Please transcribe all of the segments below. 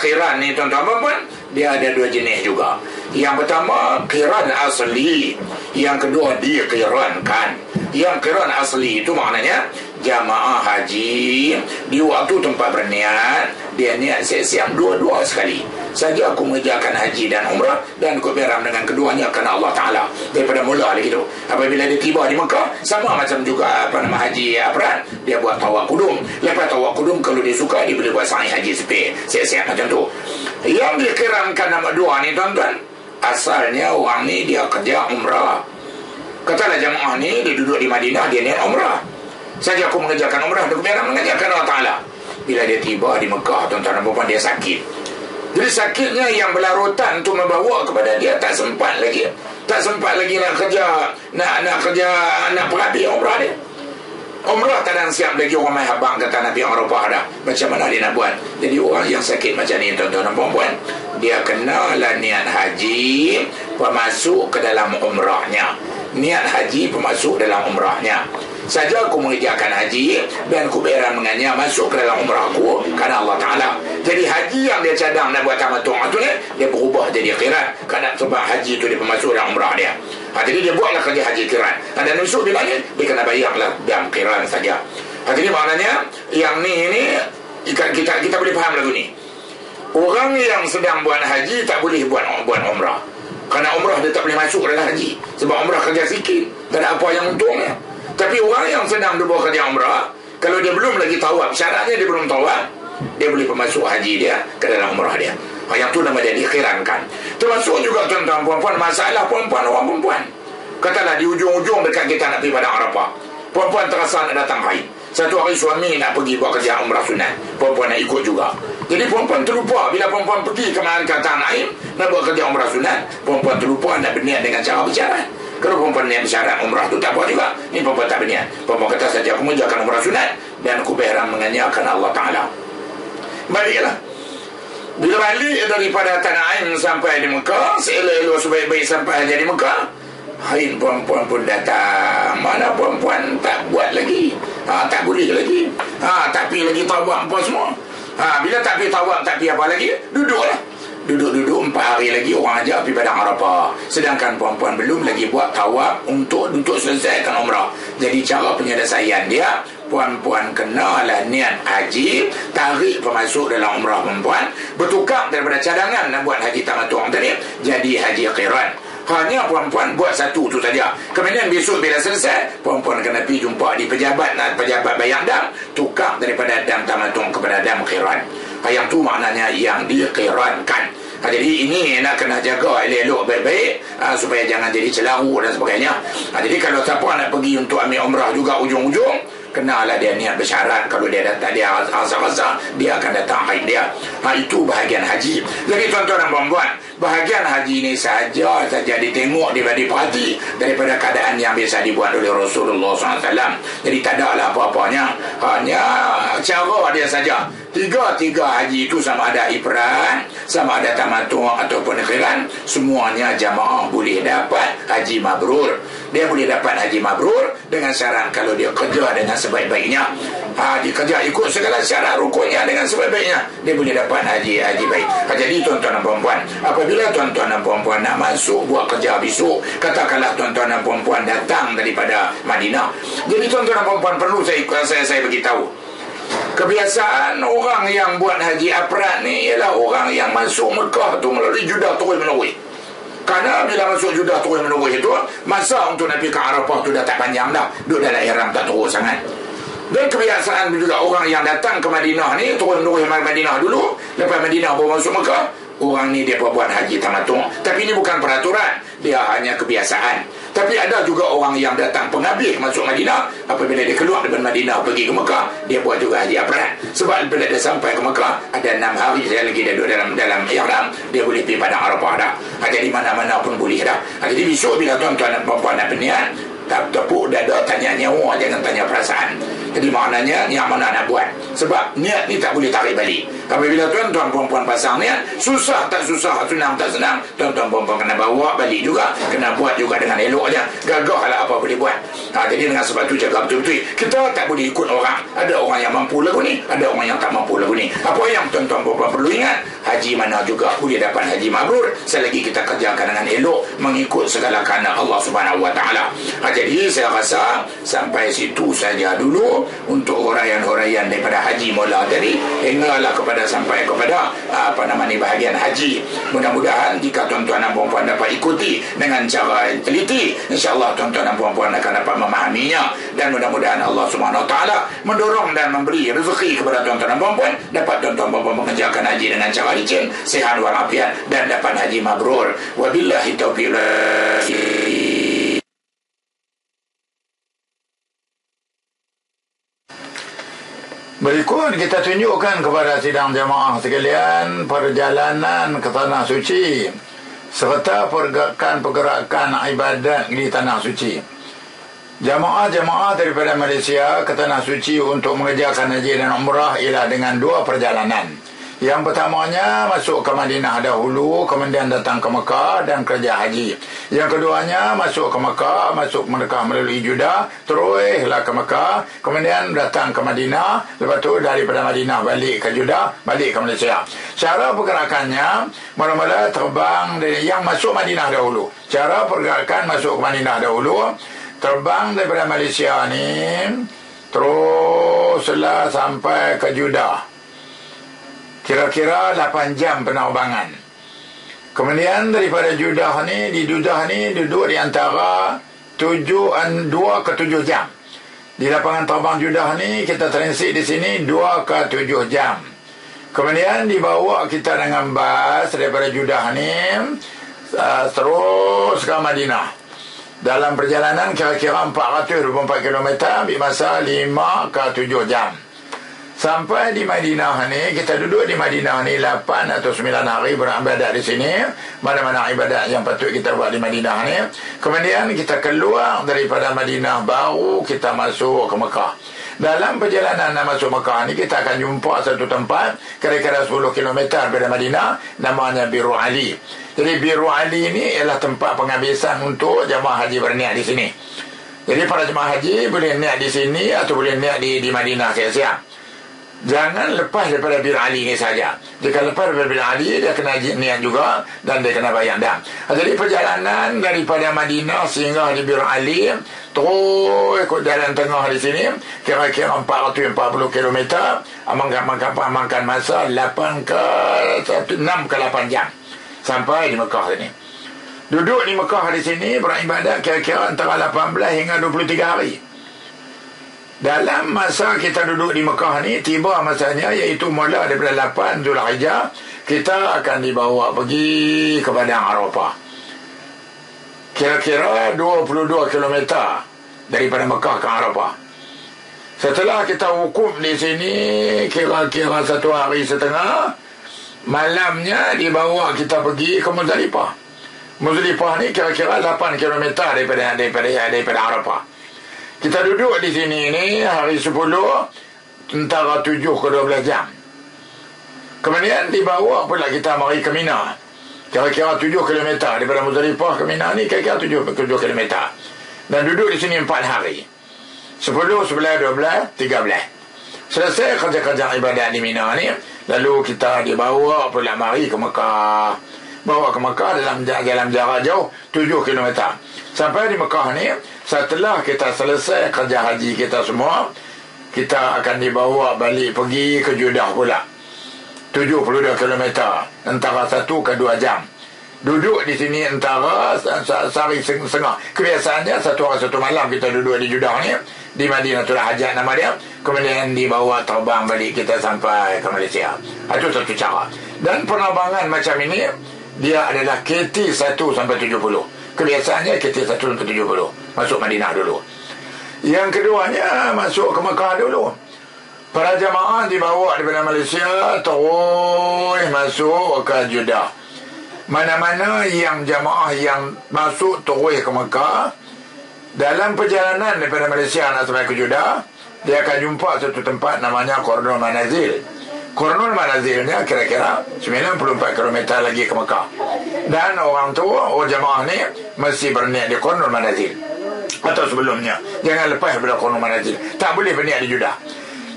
khiran ni tuan-tuan puan, dia ada dua jenis juga. Yang pertama khiran asli, yang kedua diqirankan. Yang khiran asli itu maknanya jamaah haji di waktu tempat berniat, dia niat siap-siap dua-dua sekali. Saja aku mengerjakan haji dan umrah, dan aku beram dengan keduanya kerana Allah Ta'ala daripada mula lagi tu. Apabila dia tiba di Mekah, sama macam juga haji Afran, dia buat tawaf kudum. Lepas tawaf kudum, kalau dia suka, dia boleh buat sa'i haji sepik, siap-siap macam tu. Yang dikiramkan nama dua ni tuan-tuan, asalnya orang ni dia kerja umrah. Katalah jamaah ni dia duduk di Madinah, dia niat umrah. Saja aku mengerjakan umrah, dia beram mengerjakan Allah Ta'ala. Bila dia tiba di Mekah, tuan-tuan dan puan, dia sakit. Jadi sakitnya yang berlarutan tu membawa kepada dia tak sempat lagi nak kerja, nak perabi umrah dia. Umrah tak ada siap lagi, orang main habang kata Nabi Arafah dah. Macam mana dia nak buat? Jadi orang yang sakit macam ni tuan-tuan dan puan, dia kenalah niat haji pemasuk ke dalam umrahnya. Niat haji pemasuk dalam umrahnya. Saja aku mengerjakan haji dan aku beram dengannya masuk ke dalam umrah aku kerana Allah Ta'ala. Jadi haji yang dia cadang nak buat tamattu' tu ni, dia berubah jadi qiran kerana sebab haji tu dia pemasuk dalam umrah dia. Jadi dia buatlah kerja haji qiran. Dan masuk bila ni dia kena bayarlah dalam qiran saja. Jadi maknanya yang ni kita boleh faham lagu ni. Orang yang sedang buat haji tak boleh buat umrah. Kerana umrah dia tak boleh masuk dalam haji. Sebab umrah kerja sikit, tak ada apa yang untungnya. Tapi orang yang sedang berbuat kerja umrah, kalau dia belum lagi tawaf, syaratnya dia belum tawaf, dia boleh pemasuk haji dia ke dalam umrah dia. Yang tu nama dia dikhirankan. Termasuk juga tuan-tuan puan-puan, masalah perempuan, orang perempuan. Katalah di ujung-ujung dekat kita nak pergi pada Arafah, perempuan terasa nak datang haid. Satu hari suami nak pergi buat kerja umrah sunat, perempuan nak ikut juga. Jadi perempuan terlupa, bila perempuan pergi ke Tanah Naim nak buat kerja umrah sunat, perempuan terlupa nak berniat dengan cara bercarat. Kalau perempuan niat bersyarat umrah tu tak apa juga. Ni perempuan tak berniat. Perempuan kata saja aku mengerjakan umrah sunat dan aku beram dengannya kerana Allah Ta'ala. Baliklah. Bila balik daripada Tanah Ain sampai di Mekah, seelok-elok sebaik-baik sampai jadi Mekah, haid perempuan pun datang. Mana perempuan tak buat lagi, tak boleh lagi, tak pergi lagi tawaf apa semua. Bila tak pergi tawaf, tak pergi apa lagi, duduklah. Duduk 4 hari lagi orang ajak pergi padang Arafah. Sedangkan perempuan belum lagi buat tawaf untuk selesaikan umrah. Jadi cara penyelesaian dia, puan-puan kenalah niat haji, tarik pemasuk dalam umrah perempuan, bertukar daripada cadangan nak buat haji tamattu' tadi jadi haji qiran. Hanya puan-puan buat satu tu saja. Kemudian besok bila selesai, puan-puan kena pergi jumpa di pejabat bayar dam, tukar daripada dam tamattu' kepada dam qiran. Yang tu maknanya yang diqirankan. Jadi ini nak kena jaga elok-elok baik-baik supaya jangan jadi celaru dan sebagainya. Jadi kalau siapa nak pergi untuk ambil umrah juga ujung-ujung, kenalah dia niat bersyarat. Kalau dia datang, dia rasa dia akan datang haid dia. Itu bahagian haji. Jadi tuan-tuan dan puan-puan, bahagian haji ini saja ditengok, diperhati daripada keadaan yang biasa dibuat oleh Rasulullah SAW. Jadi tak ada lah apa-apanya, hanya cara dia saja. Tiga haji itu sama ada ifrad, sama ada tamattu' ataupun qiran, semuanya jamaah boleh dapat haji mabrur. Dia boleh dapat haji mabrur dengan syarat kalau dia kerja dengan sebaik-baiknya. Dia kerja ikut segala syarat rukunnya dengan sebaik-baiknya, dia boleh dapat haji baik. Jadi tuan-tuan dan puan-puan, apabila tuan-tuan dan puan-puan nak masuk buat kerja besok, katakanlah tuan-tuan dan puan-puan datang daripada Madinah. Jadi tuan-tuan dan puan-puan perlu saya beritahu. Kebiasaan orang yang buat haji afrad ni ialah orang yang masuk Mekah tu melalui Jeddah terus menerus. Kerana bila masuk Jeddah terus menerus itu, masa untuk nak pergi ke Arafah tu dah tak panjang dah, duduk dalam ihram tak terus sangat. Dan kebiasaan juga orang yang datang ke Madinah ni terus menerus Madinah dulu, lepas Madinah baru masuk Mekah, orang ni dia buat haji tamattu'. Tapi ini bukan peraturan, dia hanya kebiasaan. Tapi ada juga orang yang datang penghabis masuk Madinah, apabila dia keluar dari Madinah pergi ke Mekah, dia buat juga haji afrad. Sebab bila dia sampai ke Mekah, ada 6 hari saya lagi dia duduk dalam ihram, dia boleh pergi padang Arafah dah. Jadi mana-mana pun boleh dah. Jadi besok bila tuan-tuan dan puan-puan nak berniat, tak tepuk dada, tanya nyawa, jangan tanya perasaan. Jadi maknanya yang mana nak buat. Sebab niat ni tak boleh tarik balik. Apabila tuan-tuan puan-puan pasang niat, susah tak susah, senang tak senang, tuan-tuan puan-puan kena bawa balik juga, kena buat juga dengan eloknya. Gagahlah apa boleh buat. Jadi dengan sebab tu jaga betul-betul. Kita tak boleh ikut orang. Ada orang yang mampu lagu ni, ada orang yang tak mampu lagu ni. Apa yang tuan-tuan puan-puan perlu ingat, haji mana juga boleh dapat haji mabrur selagi kita kerjakan dengan elok, mengikut segala kehendak Allah Subhanahu Wa Taala. Jadi saya rasa sampai situ saja dulu untuk huraian-huraian daripada haji mula tadi hinggalah kepada sampai kepada bahagian haji. Mudah-mudahan jika tuan-tuan dan puan-puan dapat ikuti dengan cara teliti, insya-Allah tuan-tuan dan puan-puan akan dapat memahaminya, dan mudah-mudahan Allah Subhanahu Wa Taala mendorong dan memberi rezeki kepada tuan-tuan dan puan-puan, dapat tuan-tuan dan puan-puan mengerjakan haji dengan cara licin, sihat walafiat, dan dapat haji mabrur. Wabillahi taufiq. Berikut kita tunjukkan kepada sidang jamaah sekalian perjalanan ke Tanah Suci serta pergerakan ibadat di Tanah Suci. Jamaah-jamaah daripada Malaysia ke Tanah Suci untuk mengerjakan haji dan umrah ialah dengan dua perjalanan. Yang pertamanya masuk ke Madinah dahulu, kemudian datang ke Mekah dan kerja haji. Yang keduanya masuk ke Mekah, masuk Mekah melalui Jeddah, teruslah ke Mekah, kemudian datang ke Madinah, lepas tu daripada Madinah balik ke Jeddah, balik ke Malaysia. Cara pergerakannya, mula-mula terbang dari yang masuk Madinah dahulu. Cara pergerakan masuk ke Madinah dahulu, terbang daripada Malaysia ni, teruslah sampai ke Jeddah. Kira-kira 8 jam penerbangan. Kemudian daripada Jeddah ni, di Jeddah ni duduk di antara 2 ke 7 jam. Di lapangan terbang Jeddah ni kita transit di sini 2 ke 7 jam. Kemudian dibawa kita dengan bas daripada Jeddah ni terus ke Madinah. Dalam perjalanan kira-kira 424 km, ambil masa 5 ke 7 jam. Sampai di Madinah ni, kita duduk di Madinah ni 8 atau 9 hari beribadat di sini. Mana-mana ibadat yang patut kita buat di Madinah ni. Kemudian kita keluar daripada Madinah, baru kita masuk ke Mekah. Dalam perjalanan nak masuk Mekah ni, kita akan jumpa satu tempat kira-kira 10 km daripada Madinah, namanya Biru Ali. Jadi Biru Ali ni ialah tempat penghabisan untuk jemaah haji berniat di sini. Jadi para jemaah haji boleh niat di sini atau boleh niat di Madinah siap-siap. Jangan lepas daripada Bir Ali ni saja. Jika lepas daripada Bir Ali, dia kena niat juga dan dia kena bayar dah. Jadi perjalanan daripada Madinah sehingga di Bir Ali, terus ikut jalan tengah di sini, kira-kira 440 km, amankan masa 6 ke 8 jam sampai di Mekah sini. Duduk di Mekah di sini beribadat kira-kira antara 18 hingga 23 hari. Dalam masa kita duduk di Mekah ni, tiba masanya, iaitu mula daripada 8 Zulhijjah, kita akan dibawa pergi ke Padang Arafah. Kira-kira 22 km daripada Mekah ke Arafah. Setelah kita wukuf di sini kira-kira 1 hari setengah, malamnya dibawa kita pergi ke Muzdalifah. Muzdalifah ni kira-kira 8 km daripada Arafah. Kita duduk di sini ni hari 10 antara 7 ke 12 jam. Kemudian dibawa pula kita mari ke Mina. Kira-kira 7 km daripada Muzdalifah ke Mina ni, kira-kira 7 km. Dan duduk di sini 4 hari. 10, 11, 12, 13. Selesai kerja-kerja ibadat di Mina ni, lalu kita dibawa pula mari ke Mekah. Bawa ke Mekah dalam jarak jauh 7 km. Sampai di Mekah ni, setelah kita selesai kerja haji kita semua, kita akan dibawa balik pergi ke Jeddah pula. 72 km, antara 1 ke 2 jam. Duduk di sini antara sehari setengah. Kebiasaannya 1 hari 1 malam kita duduk di Jeddah ni, di Madinatul Hajat nama dia. Kemudian dibawa terbang balik kita sampai ke Malaysia. Itu satu cara. Dan penerbangan macam ini, dia adalah KT 1 sampai 70. Kebiasaannya KT 1 sampai 70. Masuk Madinah dulu. Yang keduanya masuk ke Mekah dulu. Para jamaah dibawa daripada Malaysia terus masuk ke Jeddah. Mana-mana yang jamaah yang masuk terus ke Mekah, dalam perjalanan daripada Malaysia nak sampai ke Jeddah, dia akan jumpa satu tempat namanya Qardul Manazil. Qurnul manazilnya kira-kira 94 km lagi ke Mekah. Dan orang tu, jamaah ni mesti berniat di Qurnul manazil atau sebelumnya. Jangan lepas daripada Qurnul manazil. Tak boleh berniat di Jeddah.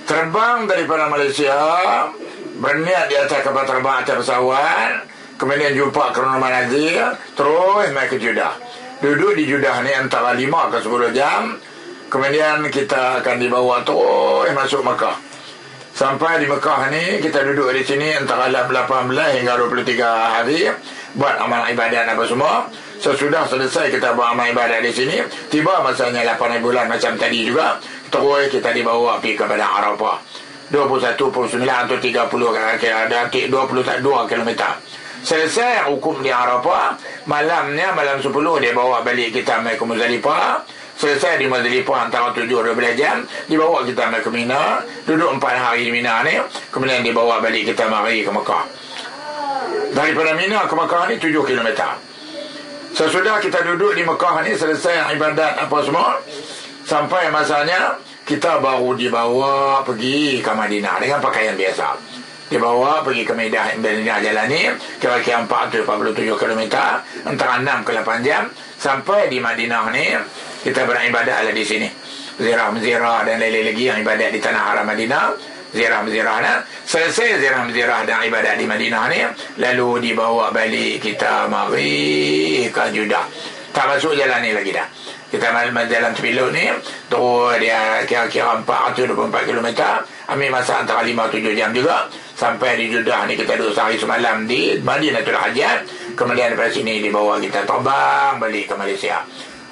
Terbang daripada Malaysia, berniat di atas kapal terbang atas pesawat, kemudian jumpa Qurnul manazil, terus mai ke Jeddah. Duduk di Jeddah ni antara 5 ke 10 jam. Kemudian kita akan dibawa terus masuk Mekah. Sampai di Mekah ni, kita duduk di sini antara 18 hingga 23 hari, buat amal ibadat apa semua. Sesudah selesai kita buat amal ibadat di sini, tiba masanya 8 bulan macam tadi juga, terus kita dibawa pergi ke Padang Arafah. 21, 29 atau 30 ada 22 km. Selesai hukum di Arafah, malamnya malam 10 dia bawa balik kita mai ke Muzdalifah. Selesai di Muzdalifah antara 7-12 jam, dibawa kita mai ke Mina, duduk 4 hari di Mina ni, kemudian dibawa balik kita mari ke Mekah. Daripada Mina ke Mekah ni 7 km. Sesudah kita duduk di Mekah ni, selesai ibadat apa semua, sampai masanya kita baru dibawa pergi ke Madinah dengan pakaian biasa. Dibawa pergi ke Madinah jalan ni, kira-kira 47 km, antara 6 ke 8 jam. Sampai di Madinah ni, kita beribadat di sini. Zirah-zirah dan lain-lain lagi yang ibadat di tanah haram Madinah. Zirah-zirah ni. Selesai zirah-zirah dan ibadat di Madinah ni, lalu dibawa balik kita mari ke Jeddah. Tak masuk jalan ni lagi dah. Kita jalan Tepiluk ni, terus dia kira-kira 424 km. Ambil masa antara 5-7 jam juga. Sampai di Jeddah ni kita duduk sehari semalam di Madinatul Hajjat. Kemudian daripada sini dibawa kita terbang balik ke Malaysia.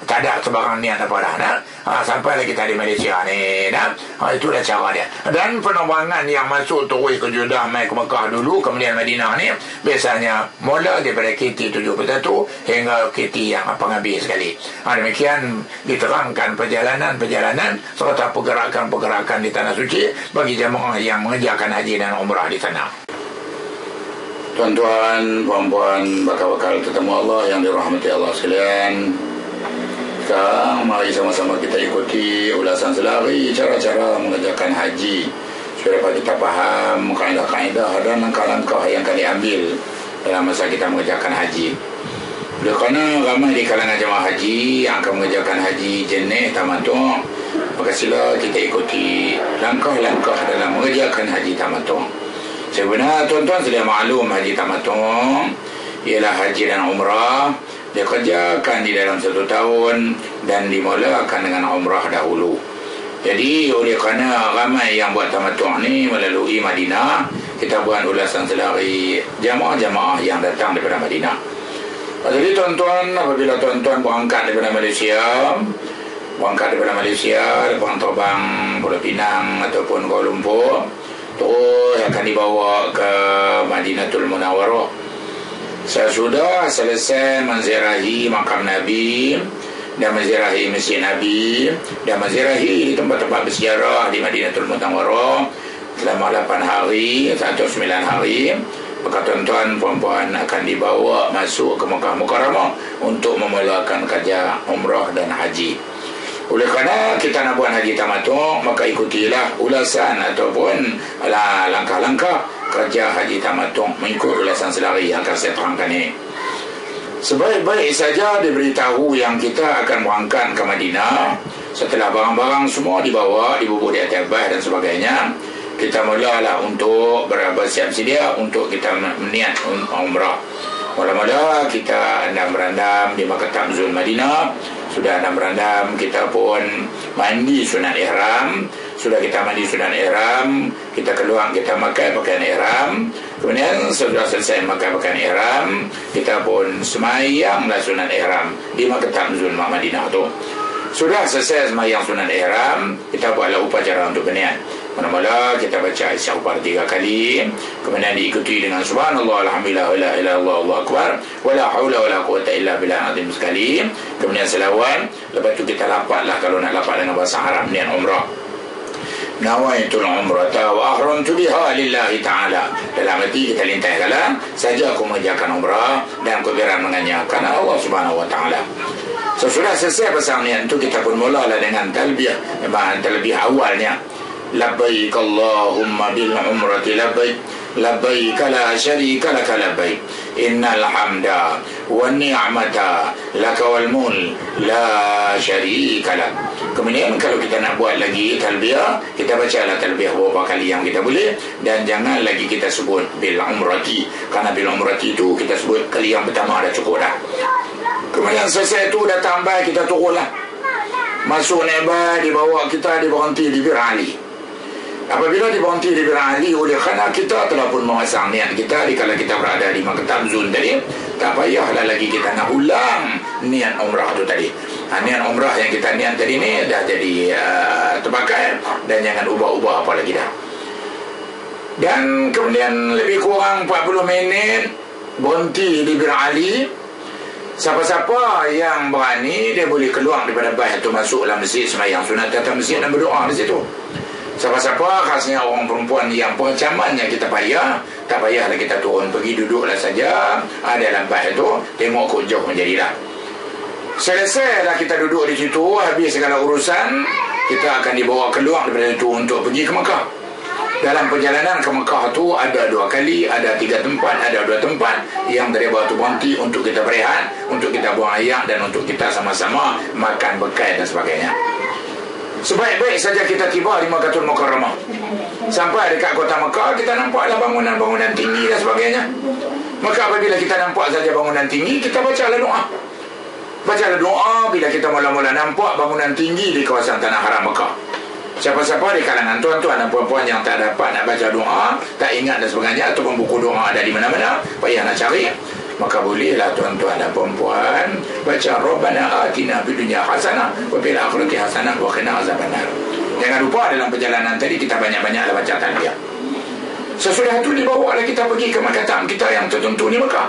Tak ada sebarang niat apa dah, nah. Sampailah kita di Malaysia ni, nah. Itulah cara dia. Dan penerbangan yang masuk terus ke Jeddah, mai ke Mekah dulu, kemudian Madinah ni, biasanya mula daripada KT 71 hingga KT yang habis sekali. Demikian diterangkan perjalanan serta pergerakan-pergerakan di Tanah Suci bagi jemaah yang mengerjakan haji dan umrah di sana. Tuan-tuan, puan-puan, bakal-bakal tetamu Allah yang dirahmati Allah sekalian, sekarang mari sama-sama kita ikuti ulasan selari cara-cara mengerjakan haji supaya dapat kita faham kaedah-kaedah dan langkah-langkah yang akan diambil dalam masa kita mengerjakan haji. Oleh kerana ramai di kalangan jemaah haji yang akan mengerjakan haji jenis tamattu', maka sila kita ikuti langkah-langkah dalam mengerjakan haji tamattu'. Sebenarnya tuan-tuan sedia maklum haji tamattu' ialah haji dan umrah dikerjakan di dalam 1 tahun dan dimulakan dengan umrah dahulu. Jadi oleh kerana ramai yang buat tamattu' ni melalui Madinah, kita buat ulasan selari jamaah-jamaah yang datang daripada Madinah. Jadi tuan-tuan, apabila tuan-tuan berangkat daripada Malaysia, lepas terbang Pulau Pinang ataupun Kuala Lumpur, terus akan dibawa ke Madinatul Munawwarah. Sesudah selesai menziarahi makam Nabi dan menziarahi masjid Nabi dan menziarahi tempat-tempat bersejarah di Madinatul Munawwarah selama 8 hari atau 9 hari, maka tuan-tuan puan-puan akan dibawa masuk ke Mekah Mukarramah untuk memulakan kerja umrah dan haji. Oleh kerana kita nak buat haji tamattu', maka ikutilah ulasan ataupun langkah-langkah kerja haji tamattu' mengikut ulasan selari yang akan saya terangkan ini. Sebaik-baik saja diberitahu yang kita akan berangkat ke Madinah. Setelah barang-barang semua dibawa, dibubur di atas bas dan sebagainya, kita mulalah untuk bersiap sedia untuk kita meniat umrah. Mula-mula kita andam-berandam di Makkah Tamzul Madinah. Sudah andam-berandam, kita pun mandi sunat ihram. Sudah kita mandi sunat ihram, kita keluar, kita pakai pakaian ihram. Kemudian setelah selesai pakai pakaian ihram, kita pun semayanglah sunat ihram di Makkah Tamzul Madinah tu. Sudah selesai semayang sunat ihram, kita buatlah upacara untuk berniat. Mula-mula kita baca istighfar 3 kali, kemudian diikuti dengan subhanallah, alhamdulillah, wala ilaha illallah, Allahu akbar, wala haula wala quwwata illa billah azim sekali. Kemudian selawat. Lepas tu kita lapatlah, kalau nak lapat dengan bahasa Arab, niat umrah. Nawaitul umrata wa ahramtu biha lillahi ta'ala. Dalam hati kita lintahkanlah, saja aku mengerjakan umrah dan aku berang dengannya kerana Allah Subhanahu wa ta'ala. Sesudah selesai pasang niat itu, kita pun mulalah dengan talbiyah, memang talbiyah awalnya. labbaik Allahumma bil umrati labbaik labbaik la syarika laka labbaik innal hamda wan ni'mata laka wal mulk la syarika lak. Kemudian kalau kita nak buat lagi talbiyah, kita bacalah talbiyah beberapa kali yang kita boleh, dan jangan lagi kita sebut bil umrati, kerana bil umrati itu kita sebut kali yang pertama dah cukup dah. Kemudian selesai itu dah tambah, kita turunlah masuk Naibah, dibawa kita diberhenti di Bir Ali. Apabila diberhenti di Bir Ali, oleh kerana kita telah pun memasang niat kita dikala kita berada di Maktab Zun tadi, tak payahlah lagi kita nak ulang niat umrah tu tadi. Niat umrah yang kita niat tadi ni dah jadi terpakai, dan jangan ubah-ubah apa lagi dah. Dan kemudian lebih kurang 40 minit berhenti di Bir Ali. Siapa-siapa yang berani, dia boleh keluar daripada bais itu, masuk dalam masjid sembahyang sunat datang masjid dan berdoa di situ. Siapa-siapa, khasnya orang perempuan yang pengacamannya kita payah, tak payahlah kita turun, pergi duduklah saja dalam bais itu, tengok kok jauh menjadilah. Selesai dah kita duduk di situ, habis segala urusan, kita akan dibawa keluar daripada itu untuk pergi ke Mekah. Dalam perjalanan ke Mekah tu ada 2 kali, ada 3 tempat, ada 2 tempat yang dari batu berhenti untuk kita berehat, untuk kita buang air, dan untuk kita sama-sama makan bekal dan sebagainya. Sebaik-baik saja kita tiba di Makkahul Mukarramah, sampai dekat kota Mekah, kita nampaklah bangunan-bangunan tinggi dan sebagainya. Maka apabila kita nampak saja bangunan tinggi, kita bacalah doa. Bacalah doa bila kita mula-mula nampak bangunan tinggi di kawasan Tanah Haram Mekah. Siapa-siapa di kalangan tuan-tuan dan puan-puan yang tak dapat nak baca doa, tak ingat dan sebagainya, ataupun buku doa ada di mana-mana, payah nak cari, maka bolehlah tuan-tuan dan puan-puan baca Rabbana atina fid dunya hasanah wa fil akhirati hasanah wa qina azabannar. Jangan lupa dalam perjalanan tadi kita banyak-banyaklah baca talbiyah. Sesudah itu dibawa kita pergi ke makam kita yang tertentu di Mekah.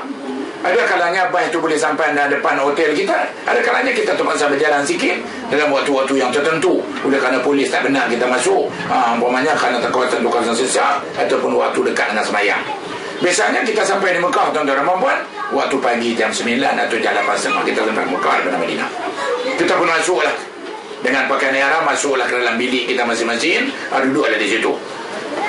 Ada kalanya bas itu boleh sampai di depan hotel kita, ada kalanya kita terpaksa berjalan sikit dalam waktu-waktu yang tertentu, oleh kerana polis tak benar kita masuk, umpamanya kerana kawasan sesak ataupun waktu dekat dengan sembahyang. Biasanya kita sampai di Mekah, tuan-tuan dan puan, waktu pagi jam 9 atau jam 8.30 kita sampai Mekah daripada Madinah. Kita pun masuklah dengan pakaian ihram, masuklah ke dalam bilik kita masing-masing, duduklah di situ.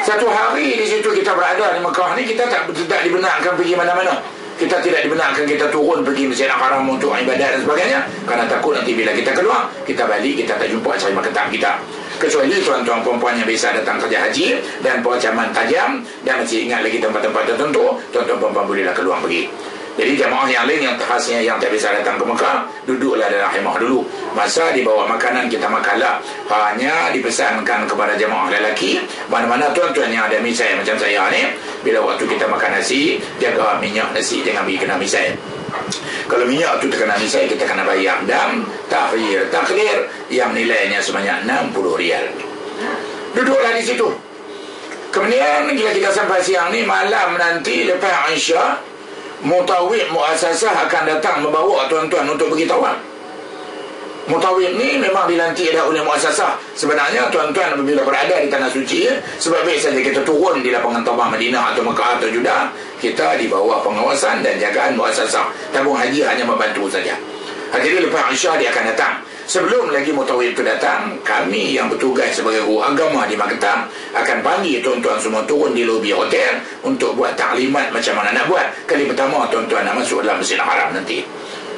Satu hari di situ kita berada di Mekah ni, kita tak dibenarkan pergi mana-mana. Kita tidak dibenarkan kita turun pergi Masjid Al-Haram untuk ibadat dan sebagainya, kerana takut nanti bila kita keluar, kita balik, kita tak jumpa cari maktab kita. Kecuali tuan-tuan perempuan yang biasa datang kerja haji dan pengacaman tajam dan masih ingat lagi tempat-tempat tertentu, tuan-tuan perempuan bolehlah keluar pergi. Jadi jamaah yang lain yang khasnya yang tak bisa datang ke Mekah, duduklah dalam khemah dulu. Masa dibawa makanan kita makanlah. Hanya dipesankan kepada jamaah lelaki, mana-mana tuan-tuan yang ada misai macam saya ni, bila waktu kita makan nasi, jaga minyak nasi jangan pergi kena misai. Kalau minyak tu terkena misai, kita kena bayar dam, takhir, yang nilainya sebanyak 60 rial. Duduklah di situ. Kemudian bila kita sampai siang ni, malam nanti lepas Isya, Mutawib Muassasah akan datang membawa tuan-tuan untuk pergi tawaf. Mutawib ni memang dilantik dah oleh Muassasah. Sebenarnya tuan-tuan apabila berada di Tanah Suci, sebaik saja kita turun di lapangan tawaf Madinah atau Mekah atau Jeddah, kita di bawah pengawasan dan jagaan Muassasah. Tabung haji hanya membantu saja. Jadi lepas Isya dia akan datang. Sebelum lagi Mutawib itu datang, kami yang bertugas sebagai guru agama di Maktab akan panggil tuan-tuan semua turun di lobi hotel untuk buat taklimat macam mana nak buat. Kali pertama tuan-tuan nak masuk dalam Masjid Haram nanti.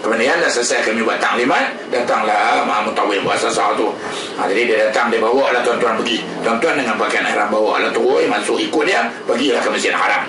Kemudian dah selesai kami buat taklimat, datanglah Mutawib Muassasah tu. Jadi dia datang, dia bawa lah tuan-tuan pergi. Tuan-tuan dengan pakaian ihram bawa lah terus masuk ikut dia, pergilah ke Masjid Haram.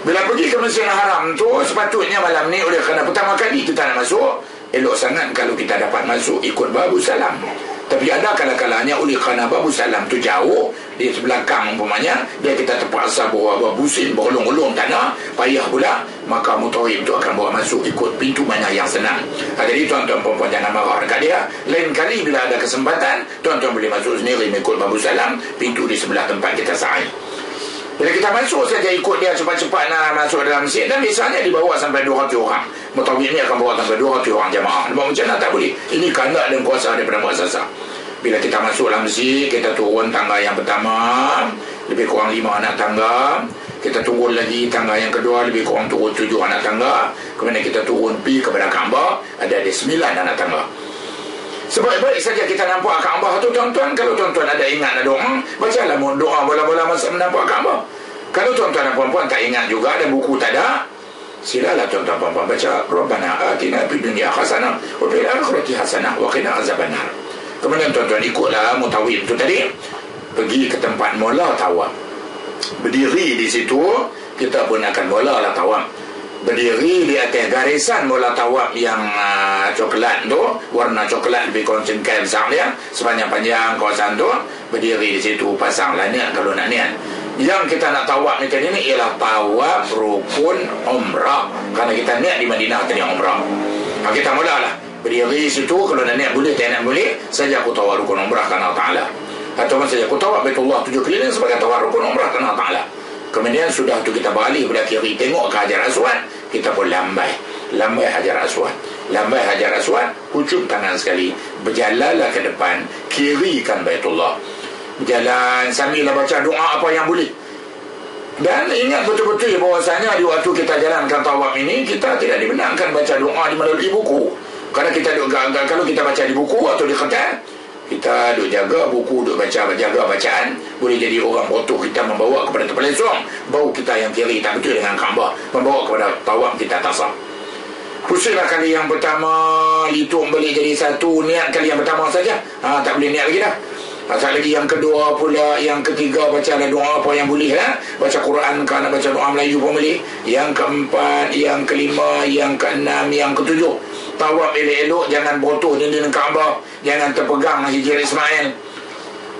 Bila pergi ke Masjid Haram tu, sepatutnya malam ni oleh kerana pertama kali kita nak masuk, elok sangat kalau kita dapat masuk ikut Babu Salam. Tapi ada kala-kalanya oleh kerana Babu Salam tu jauh, di sebelakang umpamanya, dia kita terpaksa bawa busin, berulung-ulung tanah, payah pula, maka Mutawib tu akan bawa masuk ikut pintu mana yang senang. Jadi tuan-tuan perempuan jangan marah dekat dia. Lain kali bila ada kesempatan, tuan-tuan boleh masuk sendiri mengikut Babu Salam, pintu di sebelah tempat kita sa'i. Bila kita masuk saja ikut dia cepat-cepat nak masuk dalam masjid, dan biasanya dibawa sampai 200 orang. Mutawib ni akan bawa sampai 200 orang jamaah. Macam mana tak boleh? Ini kandak dan kuasa daripada Muassasah. Bila kita masuk dalam masjid, kita turun tangga yang pertama, lebih kurang 5 anak tangga. Kita turun lagi tangga yang kedua, lebih kurang turun 7 anak tangga. Kemudian kita turun pergi kepada Kaabah, ada 9 anak tangga. Sebaik-baik saja kita nampak Kaabah tu tuan-tuan. Kalau tuan-tuan ada ingat ada doa, bacalah doa bola-bola masa menampak Kaabah. Kalau tuan-tuan dan puan-puan tak ingat juga dan buku tak ada, silalah tuan-tuan puan-puan baca Rabbana atina fid dunya hasanah wa fil akhirati hasanah wa qina azabannar. Kemudian tuan-tuan ikutlah mutawif tu tadi, pergi ke tempat mula tawaf. Berdiri di situ, kita pun akan mulalah tawaf. Berdiri di atas garisan mula tawaf yang coklat tu, warna coklat lebih konsentrasi besar dia, sepanjang-panjang kawasan tu. Berdiri di situ, pasanglah niat kalau nak niat. Yang kita nak tawaf macam ni ialah tawaf rukun umrah, kerana kita niat di Madinah tadi umrah. Kita mulalah berdiri situ. Kalau nak niat boleh, tak nak boleh, saja aku tawaf rukun umrah kerana Allah Ta'ala. Ataupun saja aku tawaf Baitullah 7 keliling sebagai tawaf rukun umrah kerana Allah Ta'ala. Kemudian sudah tu kita balik belah kiri, tengok ke Hajar Aswad, kita pun lambai Hajar Aswad, hujung tangan sekali, berjalanlah ke depan, kirikan Baitullah, berjalan sambil baca doa apa yang boleh. Dan ingat betul-betul bahawasanya di waktu kita jalankan tawaf ini, kita tidak dibenarkan baca doa di melalui buku. Kerana kita kalau kita baca di buku atau di kertas, kita duk jaga buku, duk jaga bacaan, boleh jadi orang bodoh kita membawa kepada terpelesong. Bau kita yang kiri tak betul dengan Kaabah, membawa kepada tawaf kita tak sah. Pusinglah kali yang pertama, hitung balik jadi satu, niat kali yang pertama saja, tak boleh niat lagi dah. Asal lagi yang kedua pula, yang ketiga bacalah doa apa yang boleh lah. Baca Quran, kerana baca doa Melayu pun boleh. Yang keempat, yang kelima, yang keenam, yang ketujuh, tawaf elok-elok, jangan botoh dinding Kaabah, jangan terpegang Hijr Ismail.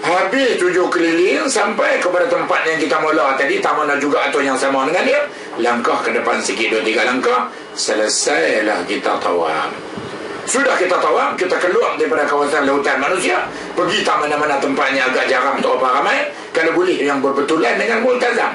Habis 7 keliling sampai kepada tempat yang kita mula tadi, taman juga atau yang sama dengan dia, langkah ke depan sikit 2-3 langkah, selesailah kita tawaf. Sudah kita tawaf, kita keluar daripada kawasan lautan manusia, pergi tak mana-mana tempatnya agak jarang tak apa ramai. Kalau boleh yang berbetulan dengan Multazam,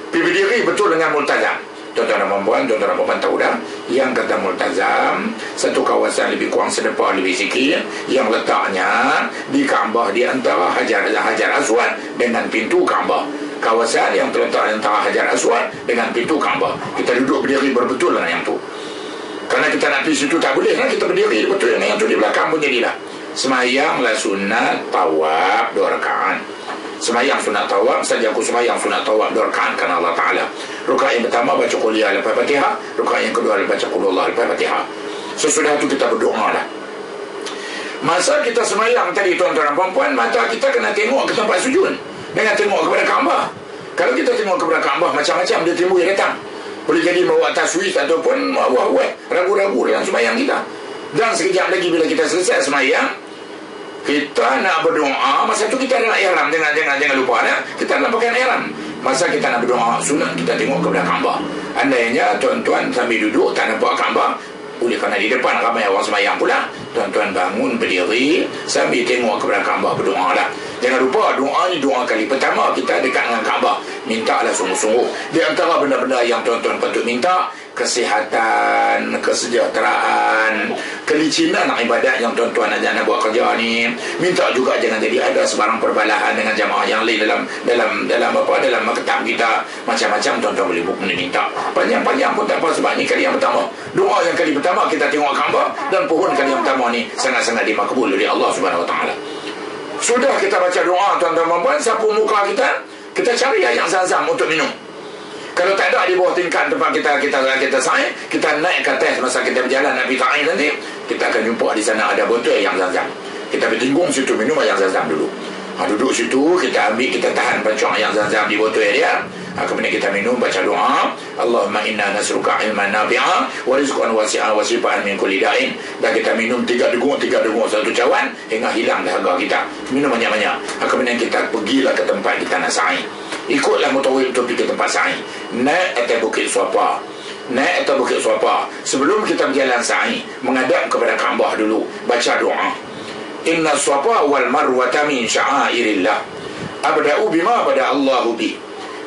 pergi berdiri betul dengan Multazam. Tuan-tuan dan puan-puan tahu dah, yang kata Multazam, satu kawasan lebih kurang sedepah lebih sikit, yang letaknya di Kaabah, di antara Hajar Aswad dengan pintu Kaabah. Kawasan yang terletak antara Hajar Aswad dengan pintu Kaabah. Kita duduk berdiri berbetul dengan yang tu. Kerana kita nak pergi situ tak boleh kan, kita berdiri betul dengan yang tu di belakang pun jadilah. Semayanglah sunat tawaf 2 rakaat. Semayang sunat tawaf, saja aku semayang sunat tawaf 2 rakaat kerana Allah Ta'ala. Rakaat yang pertama baca Qul ya lepas Fatihah, rakaat yang kedua baca Qul Allah lepas Fatihah. Sesudah itu kita berdoa lah. Masa kita semayang tadi tuan-tuan dan puan-puan, mata kita kena tengok ke tempat sujud, dengan tengok kepada Kaabah. Kalau kita tengok kepada Kaabah, macam-macam dia timbul yang datang. Boleh jadi bawa taswis ataupun ragu-ragu dalam semayang kita. Dan sekejap lagi bila kita selesai semayang, kita nak berdoa. Masa tu kita ada nak ihram. Jangan lupa kita nak pakai ihram. Masa kita nak berdoa sunat, kita tengok kepada Kaabah. Andainya tuan-tuan sambil duduk tak nampak Kaabah, oleh kerana di depan ramai orang semayang pula, tuan-tuan bangun berdiri sambil tengok kepada Kaabah, berdoa lah. Jangan lupa doa ni doa kali pertama kita dekat dengan Kaabah. Mintalah sungguh-sungguh. Di antara benda-benda yang tuan-tuan patut minta, kesihatan, kesejahteraan, kelicinan ibadat yang tuan-tuan nak buat kerja ni. Minta juga jangan jadi ada sebarang perbalahan dengan jamaah yang lain dalam maktab kita. Macam-macam tuan-tuan boleh minta. Panjang-panjang pun tak apa, sebab ni kali yang pertama. Doa yang kali pertama kita tengok Kaabah, dan pohon kali yang pertama ni sangat-sangat dimakbul oleh Allah Subhanahu Wa Taala. Sudah kita baca doa tuan-tuan dan puan, sapu muka kita cari air Zam-Zam untuk minum. Kalau tak ada di bawah tingkat tempat kita sa'i, kita naik ke atas masa kita berjalan nak pergi sa'i nanti, kita akan jumpa di sana ada botol air Zam-Zam. Kita bertinggung situ minum air Zam-Zam dulu. Duduk situ, kita ambil, kita tahan pancung air Zam-Zam di botol dia. Kemudian kita minum, baca doa, Allahumma inna nasruka ilman nafi'a wa rizqan wasi'a wa sifa'an min kulli da'in. Dan kita minum 3 degung satu cawan hingga hilang dahaga kita. Minum banyak-banyak. Kemudian kita pergilah ke tempat kita nak sa'i. Ikutlah mutawil untuk pergi ke tempat sa'i. Naik atas Bukit Suapa. Sebelum kita berjalan sa'i, menghadap kepada Kaabah dulu, baca doa. Inna Suapa wal marwata min sya'airillah. Abda'u bima bada Allahu bi.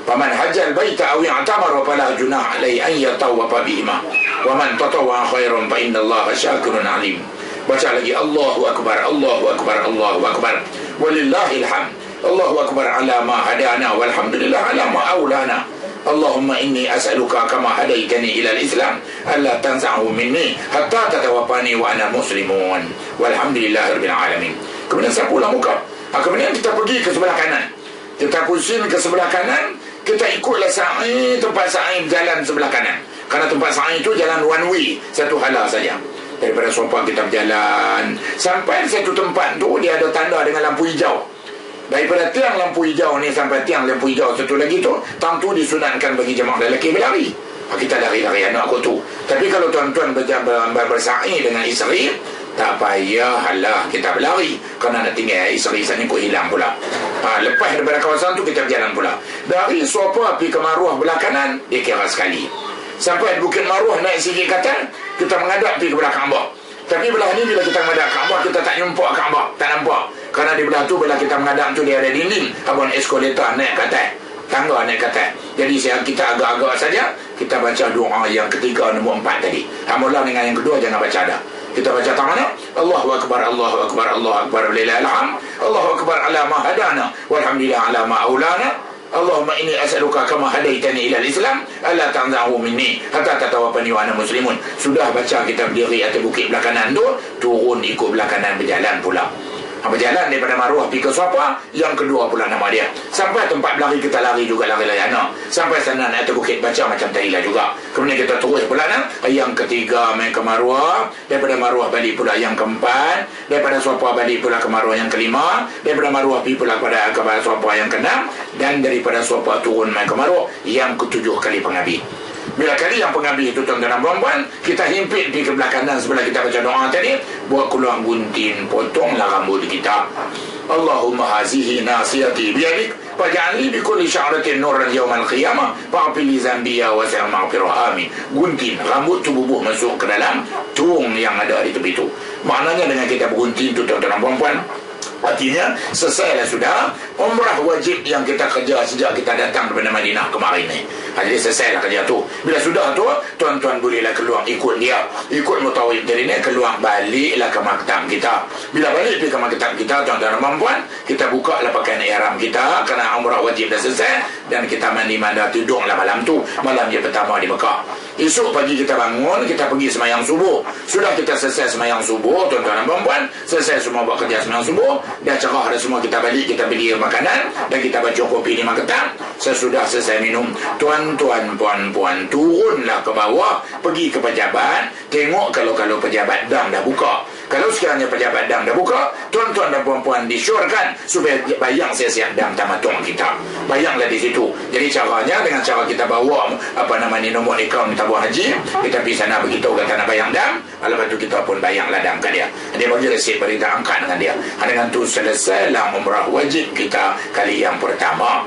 Faman hajjal baita aw i'tamara fala junah alaihi an yatawwafa bihima. Wa man tatawwa khairan fa innallaha syakirun alim. Baca lagi Allahu akbar, Allahu akbar, Allahu akbar. Walillahil hamd. Allahu akbar ala ma hadana walhamdulillah ala ma aulana. Allahumma inni as'aluka kama hadaitani ila al-Islam alla tanza'hu minni hatta tatawaffani wa ana muslimun walhamdulillahirabbil alamin. Kemudian saya pulang muka. Kemudian kita pergi ke sebelah kanan. Kita pusing ke sebelah kanan, kita ikutlah sa'i, tempat sa'i berjalan sebelah kanan. Karena tempat sa'i itu jalan one way, satu hala saja. Daripada sofa kita berjalan sampai satu tempat tu dia ada tanda dengan lampu hijau. Daripada tiang lampu hijau ni sampai tiang lampu hijau satu lagi tu, tang tu disunatkan bagi jemaah lelaki berlari. Kita lari-lari anak aku tu. Tapi kalau tuan-tuan bersa'i dengan isteri, tak payahlah kita berlari, kerana nak tinggal isteri sana kau hilang pula. Lepas daripada kawasan tu kita berjalan pula. Dari sofa pergi ke Maruah belah kanan, dia kira sekali. Sampai Bukit Maruah naik sikit kata, kita menghadap pergi ke belah Kaabah. Tapi belah ni bila kita menghadap Kaabah, kita tak jumpa Kaabah, tak nampak. Kerana di belah tu bila kita menghadap tu dia ada dinding, abang eskolator naik ke atas, tangga naik ke atas. Jadi kita agak-agak saja kita baca doa yang ketiga nombor 4 tadi. Mula dengan yang kedua jangan baca dah. Kita baca tangan mana? Allahu akbar, Allahu akbar, Allahu akbar, walillahil hamd. Allahu akbar ala ma hadana walhamdulillah ala ma aulana. Allahumma inni as'aluka kama hadaitani ila al-Islam alla tanza'hu minni hatta tatawaffani wa ana muslimun. Sudah baca kita berdiri atas bukit belah kanan tu, turun ikut belah kanan berjalan pula. Berjalan daripada Maruah pergi ke Sofa, yang kedua pula nama dia. Sampai tempat berlari kita lari juga, lari-lari anak. Sampai sana naik atas bukit baca macam tadi lah juga. Kemudian kita terus pula yang ketiga main ke Maruah. Daripada Maruah balik pula yang keempat. Daripada Sofa balik pula ke Maruah yang kelima. Daripada Maruah pergi pula kepada Sofa yang keenam. Dan daripada Sofa turun main ke Maruah yang ketujuh kali pengabi. Bila kali yang pengambil itu tuan-tuan dan puan-puan, kita himpit di ke belah kanan sebelah kita baca doa tadi, buat keluar gunting, potonglah rambut kita. Allahumma hazihi nasiyati biyadik faj'alni bi kulli sya'ratin nuran yawmal qiyamah fa'fili zambiya wa sa'al maghfirah amin. Gunting rambut tu bubuh masuk ke dalam tung yang ada di tepi tu. Maknanya dengan kita bergunting tu tuan-tuan dan puan-puan, artinya selesailah sudah umrah wajib yang kita kerja sejak kita datang daripada Madinah kemarin ni. Jadi selesailah kerja tu. Bila sudah tu, tuan-tuan bolehlah keluar ikut dia, ikut mutawif dari ni, keluar baliklah ke maktab kita. Bila balik pergi ke maktab kita, tuan-tuan dan puan-puan, kita buka lah pakaian ihram kita, kerana umrah wajib dah selesai, dan kita mandi-mandi tidurlah malam tu, malam dia pertama di Mekah. Esok pagi kita bangun, kita pergi semayang subuh. Sudah kita selesai semayang subuh, tuan-tuan dan puan-puan, selesai semua buat kerja semayang subuh, dah cerah dah semua, kita balik, kita beli makanan, dan kita baca kopi di maktab. Sesudah selesai minum, tuan-tuan puan-puan turunlah ke bawah, pergi ke pejabat, tengok kalau pejabat dam dah buka. Kalau sekiranya pejabat dam dah buka, tuan-tuan dan puan-puan disyorkan supaya bayang siap-siap dam tamatung kita. Bayanglah di situ. Jadi caranya dengan cara kita bawa nombor akaun tabung haji, kita pergi sana beritahu kata nak bayang dam, lepas tu kita pun bayanglah dam kat dia. Dia bagi resip, bagi kita angkat dengan dia. Dengan tu selesailah umrah wajib kita kali yang pertama.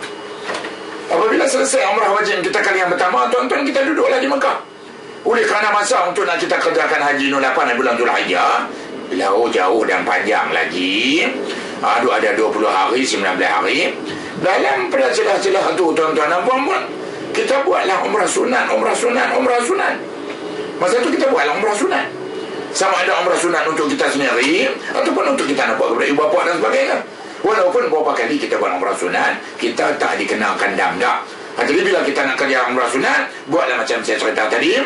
Apabila selesai umrah wajib kita kali yang pertama, tuan-tuan, kita duduklah di Mekah. Oleh kerana masa untuk nak kita kerjakan haji 08 bulan Zulhijjah jauh dan panjang lagi. Ada 20 hari, 19 hari. Dalam pada celah-celah tu, tuan-tuan dan puan-puan, kita buatlah umrah sunat. Masa tu kita buatlah umrah sunat. Sama ada umrah sunat untuk kita sendiri ataupun untuk kita nak buat kepada ibu bapa dan sebagainya. Walaupun beberapa kali kita buat umrah sunat, kita tak dikenakan dam dah. Jadi bila kita nak kerja umrah sunat, buatlah macam saya cerita tadi.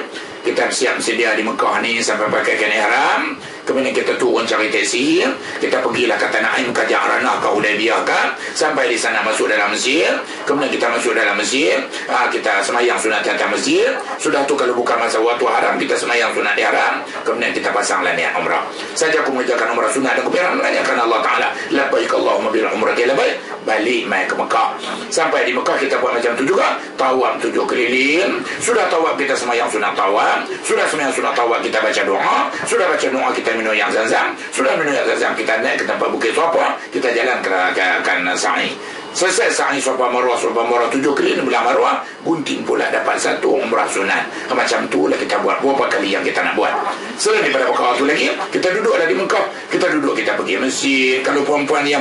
Kita siap sedia di Mekah ni sampai pakaikan ihram. Kemudian kita turun cari taksi. Kita pergilah ke Tanah Ain, ke Ja'ranah, ke Hudaybiyah kan. Sampai di sana masuk dalam masjid. Kemudian kita masuk dalam masjid. Kita semayang sunat di atas masjid. Sudah tu kalau bukan masa waktu haram, kita semayang sunat di haram. Kemudian kita pasanglah niat umrah. Saja aku mengerjakan umrah sunat dan kepiran menanyakan Allah Ta'ala, labbaik Allahumma bil umrati labbaik. Balik main ke Mekah. Sampai di Mekah kita buat macam tu juga. Tawaf 7 keliling. Sudah tawaf kita semayang sunat tawaf. Sudah semayang sunat tawaf kita baca doa. Sudah baca doa kita minum yang Zamzam. Sudah minum yang Zamzam kita naik ke tempat Bukit Sofa. Kita jalan ke sa'i. Selesai sa'i Sofa Marwah 7 keliling belah Marwah, gunting pula dapat satu umrah sunat. Macam tu lah kita buat beberapa kali yang kita nak buat. Selain daripada perkara tu lagi, kita duduklah di Mekah. Kita pergi masjid. Kalau perempuan ni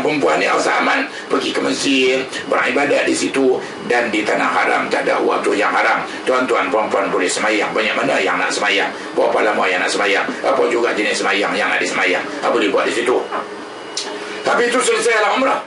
rasa aman, pergi ke masjid, beribadat di situ. Dan di tanah haram tak ada waktu yang haram. Tuan-tuan perempuan boleh semayang banyak mana yang nak semayang, berapa lama yang nak semayang, apa juga jenis semayang yang nak disemayang, boleh buat di situ. Tapi itu selesailah umrah.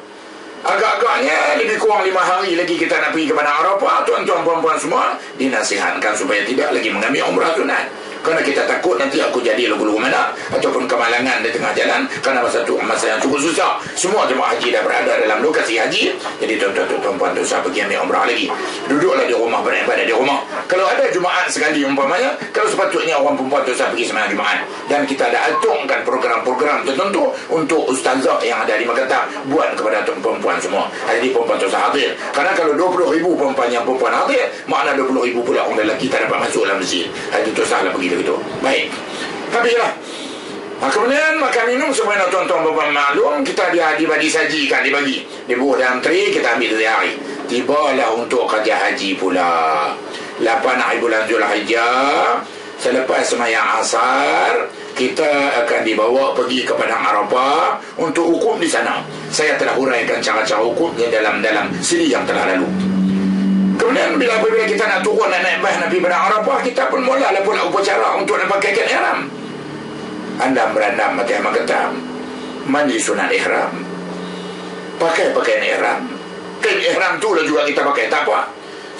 Agak-agaknya lebih kurang 5 hari lagi kita nak pergi ke Padang Arafah. Tuan-tuan puan-puan semua dinasihatkan supaya tidak lagi mengambil umrah sunat. Kerana kita takut nanti aku jadi lugu-lugu mana ataupun kemalangan di tengah jalan kerana masa yang cukup susah. Semua jemaah haji dah berada dalam lokasi haji. Jadi tuan-tuan puan-puan tak usah pergi ambil umrah lagi. Duduklah di rumah, beribadah di rumah. Kalau ada Jumaat sekali umpamanya, kalau sepatutnya orang perempuan tak usah pergi sembahyang Jumaat. Dan kita ada atungkan program-program tertentu untuk ustazah yang ada di Makassar buat kepada perempuan semua. Jadi perempuan tak usah hadir. Kerana kalau 20,000 perempuan yang perempuan hadir, makna 20,000 pula orang lelaki tak dapat masuk dalam masjid. Itu tak usahlah pergi begitu. Baik. Habislah. Kemudian makan minum sebenarnya tuan-tuan bapak maklum, kita dibagi sajikan, dibuat dalam tray, kita ambil 3 hari. Tibalah untuk kerja haji pula 8 hari bulan Zulhijjah. Selepas sembahyang asar, kita akan dibawa pergi ke Padang Arafah untuk hukum di sana. Saya telah huraikan cara-cara hukumnya dalam siri yang telah lalu. Kemudian bila kita nak turun, nak naik bas, nak pergi Padang Arafah, kita pun mulalah pula upacara untuk nak pakai kain ihram. Anda berandam mati Makassar, mandi sunat ihram, pakai pakaian ihram. Kain ihram tu lah juga kita pakai, tak apa.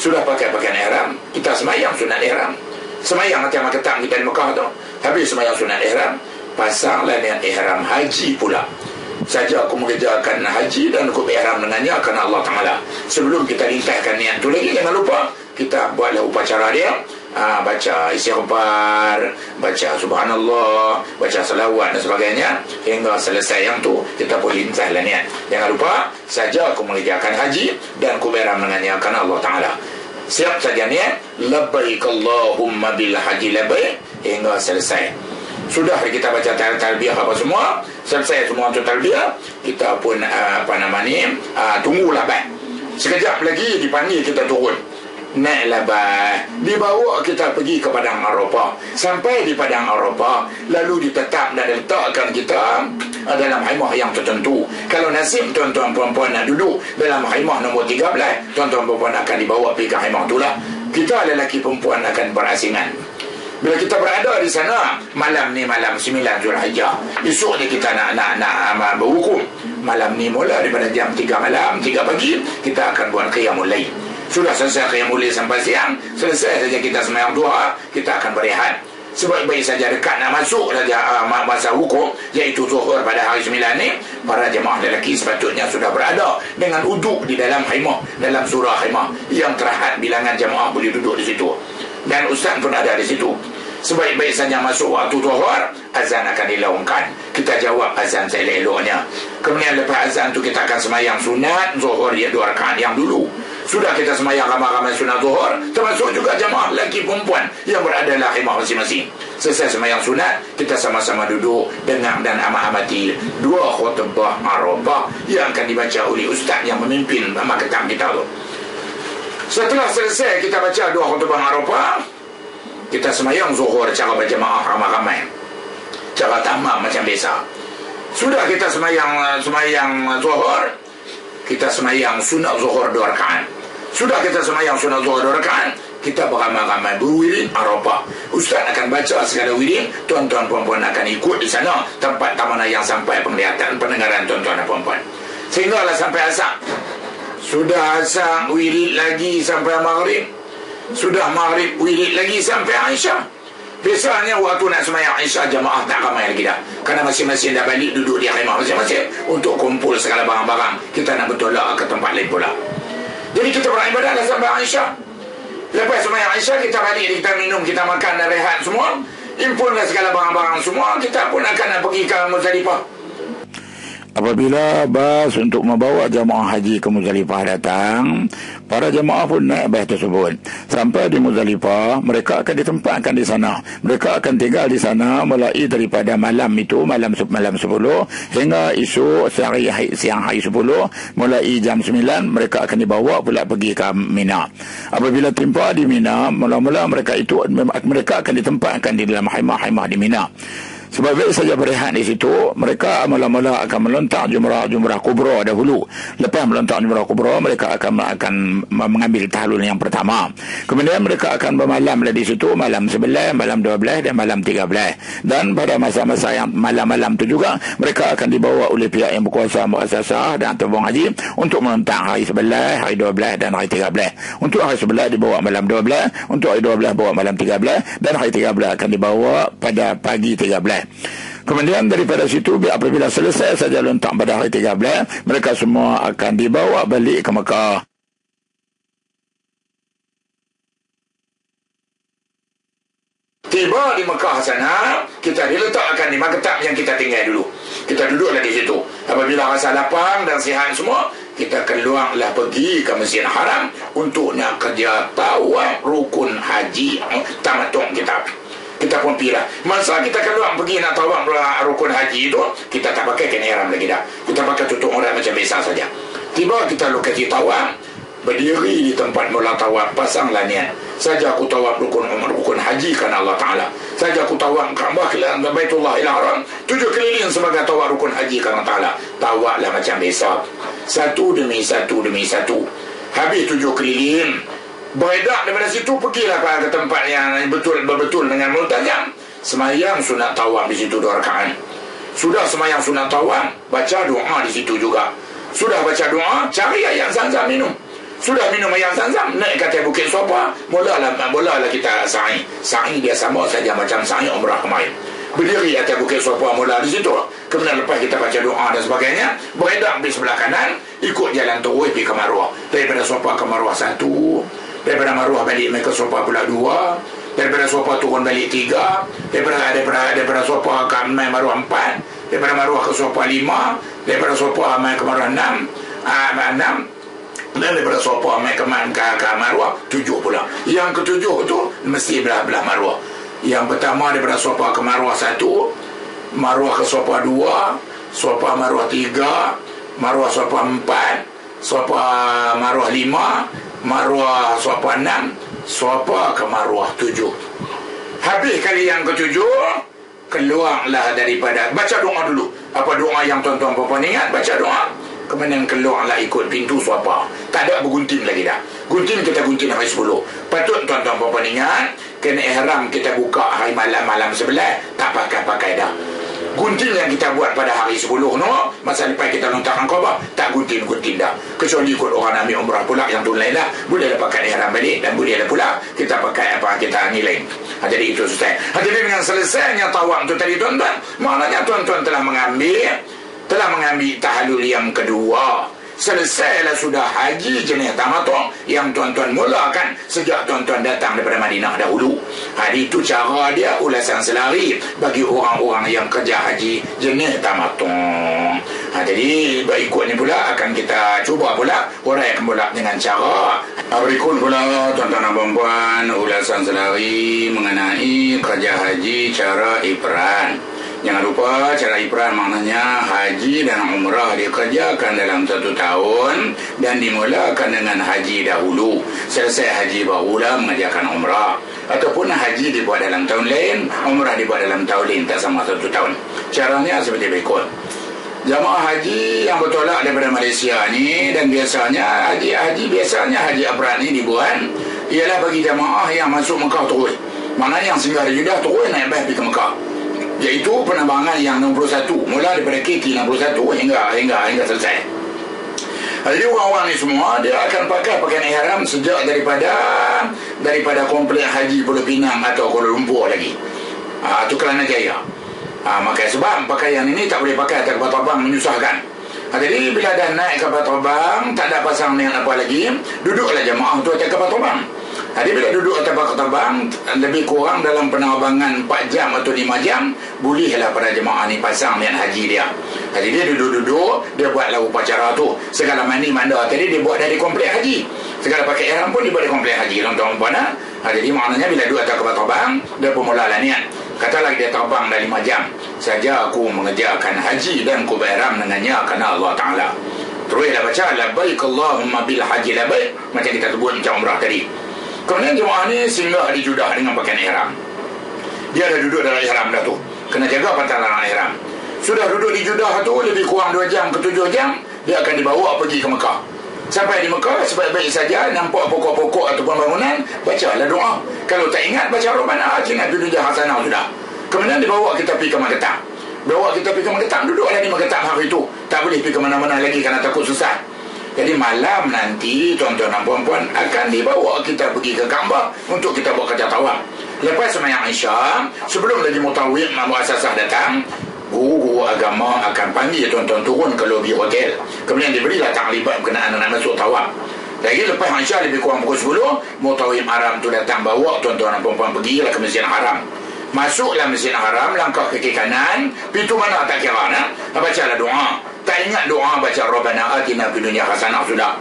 Sudah pakai pakaian ihram, kita semayang sunat ihram. Semayang mati Makassar kita di Mekah tu. Habis semayang sunat ihram, pasanglah niat ihram haji pula. Saja aku mengerjakan haji dan aku ihram dengannya kerana Allah Ta'ala. Sebelum kita lintaskan niat tu lagi, jangan lupa kita buatlah upacara dia. Baca istighfar, baca subhanallah, baca salawat dan sebagainya. Hingga selesai yang tu, kita pun lintaslah niat. Jangan lupa, saja aku mengerjakan haji dan aku ihram dengannya kerana Allah Ta'ala. Siap saja niat, labbaik Allahumma bil haji labbaik, hingga selesai. Sudah kita baca talbiyah apa semua, selesai semua untuk talbiyah, kita pun tunggulah bas. Sekejap lagi dipanggil kita turun. Naiklah bas, dibawa kita pergi ke Padang Arafah. Sampai di Padang Arafah, lalu ditetap dan letakkan kita dalam khaimah yang tertentu. Kalau nasib tuan-tuan puan-puan nak duduk dalam khaimah nombor 13, tuan-tuan puan-puan akan dibawa pergi ke khaimah itulah. Kita lelaki perempuan akan berasingan. Bila kita berada di sana, malam ni malam 9 Zulhijjah. Esok ni kita nak berhukum. Malam ni mula daripada jam 3 malam, 3 pagi, kita akan buat qiyamul lail. Sudah selesai qiyamul lail sampai siang, selesai saja kita sembahyang duha, kita akan berehat. Sebaik-baik saja dekat nak masuk saja masa hukum, iaitu zuhur pada hari 9 ni, para jemaah lelaki sepatutnya sudah berada dengan uduk di dalam khaimah, dalam surah khaimah yang terahat bilangan jemaah boleh duduk di situ. Dan ustaz pun ada di situ. Sebaik-baik saja masuk waktu zuhur, azan akan dilaungkan. Kita jawab azan seelok-eloknya. Kemudian lepas azan tu kita akan semayang sunat zuhur, ya 2 rakaat yang dulu. Sudah kita semayang ramai-ramai sunat zuhur, termasuk juga jemaah lelaki perempuan yang berada dalam khimah masing-masing. Selesai semayang sunat, kita sama-sama duduk dengar dan amati 2 khutbah Arafah yang akan dibaca oleh ustaz yang memimpin maktab kita tu. Setelah selesai kita baca 2 khutbah Arafah, kita semayang zuhur cara berjemaah ramai-ramai, cara tamam macam biasa. Sudah kita semayang zuhur, kita semayang sunat zuhur 2 rakaat. Sudah kita semayang sunat zuhur 2 rakaat, kita beramai-ramai berwirid Arafah. Ustaz akan baca segala wirid, tuan-tuan puan-puan akan ikut di sana, tempat mana yang sampai penglihatan pendengaran tuan-tuan dan puan-puan. Sehinggalah sampai asar. Sudah asar wirid lagi sampai maghrib. Sudah maghrib wirid lagi sampai Aisyah. Biasanya waktu nak semayang Aisyah, jemaah tak ramai lagi dah. Kerana masing-masing dah balik duduk di khimah masing-masing untuk kumpul segala barang-barang. Kita nak bertolak ke tempat lain pula. Jadi kita beribadah dah sampai Aisyah. Lepas semayang Aisyah, kita balik, kita minum, kita makan dan rehat semua. Impullah segala barang-barang semua. Kita pun akan pergi ke Muzdalifah. Apabila bas untuk membawa jemaah haji ke Muzdalifah datang, para jemaah pun naik bas tersebut. Sampai di Muzdalifah, mereka akan ditempatkan di sana. Mereka akan tinggal di sana mulai daripada malam itu, malam 10 hingga esok siang hari 10, mulai jam 9 mereka akan dibawa pula pergi ke Mina. Apabila tiba di Mina, mula-mula mereka akan ditempatkan di dalam khaimah-khaimah di Mina. Sebab baik saja berehat di situ, mereka mula-mula akan melontar jumrah kubra dahulu. Lepas melontar jumrah kubra, mereka akan mengambil tahlul yang pertama. Kemudian mereka akan bermalam di situ, malam 11, malam 12 dan malam 13. Dan pada masa-masa yang malam-malam itu juga, mereka akan dibawa oleh pihak yang berkuasa muassasah dan tabung haji untuk melontar hari 11, hari 12 dan hari 13. Untuk hari 11 dibawa malam 12, untuk hari 12 bawa malam 13, dan hari 13 akan dibawa pada pagi 13. Kemudian daripada situ, apabila selesai saja lontar pada hari 13, mereka semua akan dibawa balik ke Mekah. Tiba di Mekah sana, kita diletakkan di maktab yang kita tinggal dulu. Kita duduklah di situ. Apabila rasa lapang dan sihat semua, kita keluarlah pergi ke Masjid Haram untuk nak kerja tawaf rukun haji tamattu' kita. Kita pun pilih. Masa kita keluar pergi nak tawaf rukun haji itu, kita tak pakai kain ihram lagi dah. Kita pakai tutup aurat macam biasa saja. Tiba kita lokasi tawaf, berdiri di tempat mula tawaf, pasanglah niat. Saja aku tawaf rukun haji kerana Allah Ta'ala. Saja aku tawaf Kaabah dan Baitullah ila Haram, 7 keliling sebagai tawaf rukun haji kerana Allah Ta'ala. Tawaflah macam biasa. Satu demi satu. Habis 7 keliling, beredar daripada situ, pergilah ke tempat yang betul dengan multazam. Semayang sunat tawaf di situ 2 rakaat. Sudah semayang sunat tawaf, baca doa di situ juga. Sudah baca doa, cari ayat Zamzam minum. Sudah minum ayat Zamzam, naik ke atas Bukit Sofa, mulalah kita sa'i. Sa'i dia sama saja macam sa'i umrah kemarin. Berdiri atas Bukit Sofa mula di situ. Kemudian lepas kita baca doa dan sebagainya, beredar di sebelah kanan, ikut jalan terus pergi ke Marwah. Daripada Sofa ke Marwah 1, daripada Marwah balik ke Sofa pula 2, daripada Sofa turun balik 3, daripada Sofa ke Marwah 4, daripada Marwah ke Sofa 5, daripada Sofa ke Marwah 6, dan daripada Sofa ke Marwah 7 pula. Yang ke-7 tu mesti belah Marwah. Yang pertama daripada Sofa ke Marwah 1, Marwah ke Sofa 2, Sofa Marwah 3, Marwah Sofa 4, Sofa Marwah 5, Marwah Sofa 6, Sofa ke Marwah 7. Habis kali yang ke-7, keluarlah daripada, baca doa dulu. Apa doa yang tuan-tuan puan ingat, baca doa. Kemudian keluarlah ikut pintu Sofa. Tak ada bergunting lagi dah. Gunting kita gunting hari 10. Patut tuan-tuan puan ingat, kena ihram kita buka hari malam 11, tak pakai dah. Gunting yang kita buat pada hari 10 no, masa lepas kita lontarkan Kaabah, tak gunting dah. Kecuali ikut orang ambil umrah pula yang tu lain lah, bolehlah pakai ihram balik, dan bolehlah pula kita pakai apa kita nilai. Jadi itu selesai. Jadi dengan selesainya tawaf tu tadi tuan-tuan, maknanya tuan-tuan telah mengambil tahlul yang kedua. Selesailah sudah haji jenis tamattu' yang tuan-tuan mulakan sejak tuan-tuan datang daripada Madinah dahulu. Hari itu cara dia ulasan selari bagi orang-orang yang kerja haji jenis tamattu'. Jadi berikut ni pula akan kita cuba pula uraikan pula dengan cara berikut pula tuan-tuan dan puan-puan, ulasan selari mengenai kerja haji cara ifrad. Jangan lupa cara ifrad maknanya haji dan umrah dikerjakan dalam 1 tahun dan dimulakan dengan haji dahulu. Selesai haji barulah mengerjakan umrah. Ataupun haji dibuat dalam tahun lain, umrah dibuat dalam tahun lain, tak sama 1 tahun. Caranya seperti berikut. Jamaah haji yang bertolak daripada Malaysia ni, dan biasanya haji ifrad ni dibuat ialah bagi jamaah yang masuk Mekah terus. Maknanya yang singgah di Jeddah terus naik bas pergi ke Mekah. Iaitu penerbangan yang 61, mula daripada KT 61 hingga selesai. Jadi orang-orang ni semua dia akan pakai pakaian ihram sejak daripada kompleks haji Pulau Pinang atau Kuala Lumpur lagi. Itu Kelana Jaya. Maka sebab pakaian ini tak boleh pakai atas kapal terbang, menyusahkan. Jadi bila dah naik kapal terbang, tak ada pasang niat apa lagi, duduklah jemaah tu atas kapal terbang. Jadi bila duduk atas kapal terbang, lebih kurang dalam penerbangan 4 jam atau 5 jam, bolehlah para jemaah ni pasang niat haji dia. Jadi dia duduk-duduk, dia buatlah upacara tu. Segala mandi manda tadi dia buat dari kompleks haji. Segala pakai ihram pun dia buat dari kompleks haji. Tuan-tuan, jadi maknanya bila duduk atas kapal terbang, dia pun mulalah niat. Katalah dia terbang dah 5 jam, saja aku mengerjakan haji dan aku berihram dengannya kerana Allah Ta'ala. Teruslah baca labbaik Allahumma bil haji labbaik, macam kita sebut macam umrah tadi. Kemudian jemaah ni singgah di Jeddah dengan pakaian ihram. Dia dah duduk dalam ihram dah tu. Kena jaga pantai larang ihram. Sudah duduk di Jeddah tu lebih kurang 2 jam ke 7 jam, dia akan dibawa pergi ke Mekah. Sampai di Mekah, sebaik-baik saja nampak pokok-pokok ataupun bangunan, bacalah doa. Kalau tak ingat, baca Rabbana atina fid dunya hasanah sudah. Kemudian dibawa kita pergi ke Magetan. Bawa kita pergi ke Magetan, duduklah di Magetan hari itu. Tak boleh pergi ke mana-mana lagi kerana takut susah. Jadi malam nanti tuan-tuan dan puan-puan akan dibawa kita pergi ke Kaabah untuk kita buat kerja tawaf. Lepas sembahyang Isya, sebelum lagi mutawif muassasah datang, guru agama akan panggil tuan-tuan turun ke lobi hotel. Kemudian diberilah taklimat berkenaan nak masuk tawaf. Lagi lepas Isya lebih kurang pukul 10, mutawif Haram tu datang bawa tuan-tuan dan puan-puan pergilah ke Masjid Haram. Masuklah Masjid Haram, langkah ke kiri kanan, pintu mana tak kira nak, bacalah doa. Tak ingat doa, baca Rabbana atina fid dunya hasanah sudah.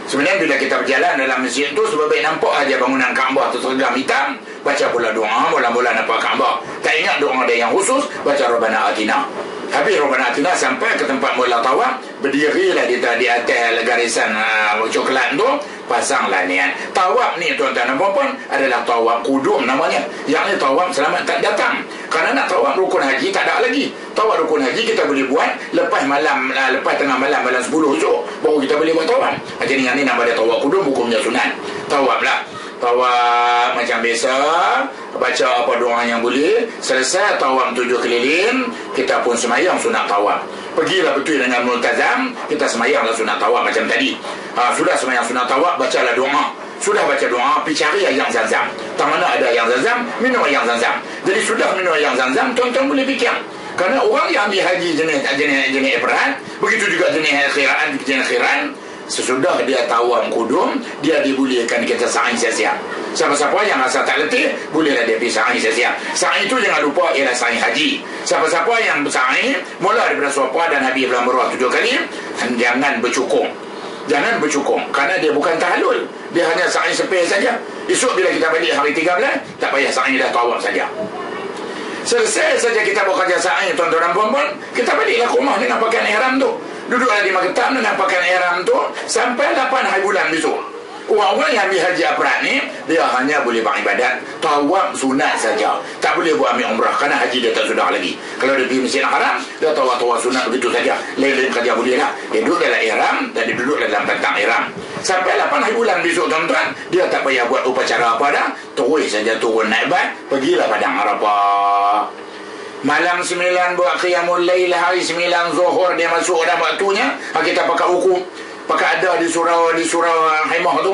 Sebenarnya bila kita berjalan dalam masjid tu, sebaik nampak aja bangunan Kaabah tu sergam hitam, baca pula doa, mula-mula nampak Kaabah. Tak ingat doa dia yang khusus, baca Rabbana atina. Habis Rabbana atina sampai ke tempat mula tawaf, berdirilah di atas garisan coklat tu, pasanglah niat. Tawaf ni tuan-tuan dan puan-puan adalah tawaf kudum namanya. Yang ni tawaf selamat tak datang. Kerana nak tawaf rukun haji tak ada lagi. Tawaf rukun haji kita boleh buat lepas malam, lepas tengah malam 10 esok baru kita boleh buat tawaf. Jadi yang ni nama dia tawaf kudum, hukumnya sunat. Tawaf lah. Tawaf macam biasa, baca apa doa yang boleh. Selesai tawaf 7 keliling, kita pun semayang sunat tawaf. Pergilah betul dengan multazam, kita semayanglah sunat tawaf macam tadi. Sudah semayang sunat tawaf, bacalah doa. Sudah baca doa, pergi cari ayam zam-zam. Tak mana ada ayam zam-zam, minum ayam zam-zam. Jadi sudah minum ayam zam-zam, tuan-tuan boleh fikir. Kerana orang yang ambil haji jenis ifrad, begitu juga jenis khiran, sesudah dia tawaf kudum, dia dibolehkan kita sa'i sia-sia. Siapa-siapa yang rasa tak letih, bolehlah dia pergi sa'i sia-sia. Sa'i itu jangan lupa ialah sa'i haji. Siapa-siapa yang bersa'i mula daripada Safa dan Habib Lamrah 7 kali, jangan bercukung. Jangan bercukung, kerana dia bukan tahalul. Dia hanya sa'i sepih saja. Esok bila kita balik hari 13, tak payah sa'i, dah tawaf saja. Selesai saja kita buat kerja sa'i, tuan-tuan dan puan-puan, kita baliklah ke rumah dengan pakaian ihram tu. Duduklah di Magetan dengan pakaian ihram tu sampai 8 hari bulan besok. Orang-orang yang ambil haji afrad ni, dia hanya boleh beribadat tawaf sunat saja. Tak boleh buat ambil umrah kerana haji dia tak sudah lagi. Kalau dia pergi Masjid Haram, dia tawaf sunat begitu saja. Lain-lain kerja boleh lah. Dia duduk dalam ihram dan dia duduk dalam tentang ihram. Sampai 8 hari bulan besok tuan-tuan, dia tak payah buat upacara apa dah. Terus saja turun naik bat, pergilah Padang Arafah. Malam 9 buat qiyamul lail, hari 9 Zuhur dia masuk dah waktunya. Kita pakai hukum, pakai ada di surau Haimah tu.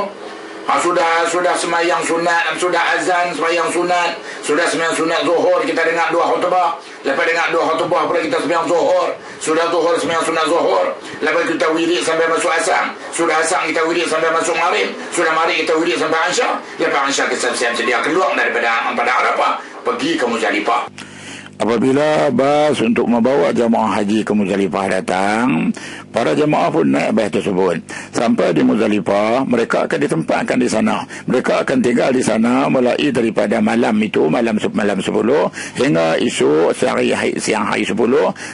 Sudah semayang sunat, sudah azan semayang sunat, sudah semayang sunat Zuhur, kita dengar 2 khutbah. Lepas dengar 2 khutbah pula kita semayang Zuhur. Sudah Zuhur semayang sunat Zuhur. Lepas kita wirid sampai masuk asam. Sudah asam kita wirid sampai masuk Maghrib. Sudah Maghrib kita wirid sampai Isya. Lepas Isya kita siap sedia keluar daripada Arafah, pergi ke Muzdalifah. Apabila bas untuk membawa jemaah haji ke Muzdalifah datang, para jemaah pun naik bas tersebut. Sampai di Muzdalifah, mereka akan ditempatkan di sana. Mereka akan tinggal di sana mulai daripada malam itu, malam 10 hingga esok siang hari 10,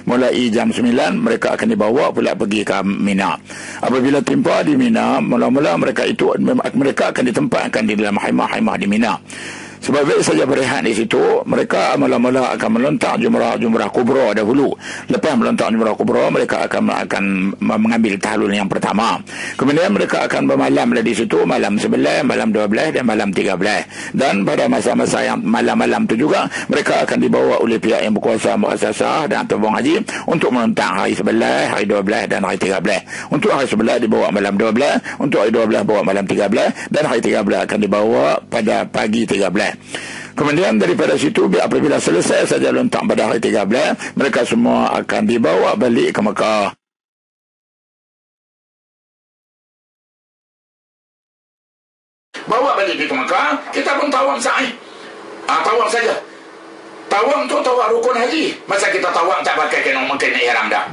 mulai jam 9 mereka akan dibawa pula pergi ke Mina. Apabila tiba di Mina, mula-mula mereka akan ditempatkan di dalam khaimah di Mina. Sebab saja berehat di situ, mereka mula-mula akan melontar jumrah kubra dahulu. Lepas melontar jumrah kubra, mereka akan mengambil tahlul yang pertama. Kemudian mereka akan bermalam di situ, malam 11, malam 12 dan malam 13. Dan pada masa-masa yang malam-malam itu juga, mereka akan dibawa oleh pihak yang berkuasa muassasah dan tabung haji untuk melontar hari 11, hari 12 dan hari 13. Untuk hari 11 dibawa malam 12, untuk hari 12 bawa malam 13, dan hari 13 akan dibawa pada pagi 13. Kemudian daripada situ, apabila selesai saja lontar pada hari 13, mereka semua akan dibawa balik ke Mekah. Bawa balik ke Mekah, kita pun tawaf sa'i. Tawaf saja. Tawaf tu tawaf rukun haji. Masa kita tawaf tak pakai kena ihram dah.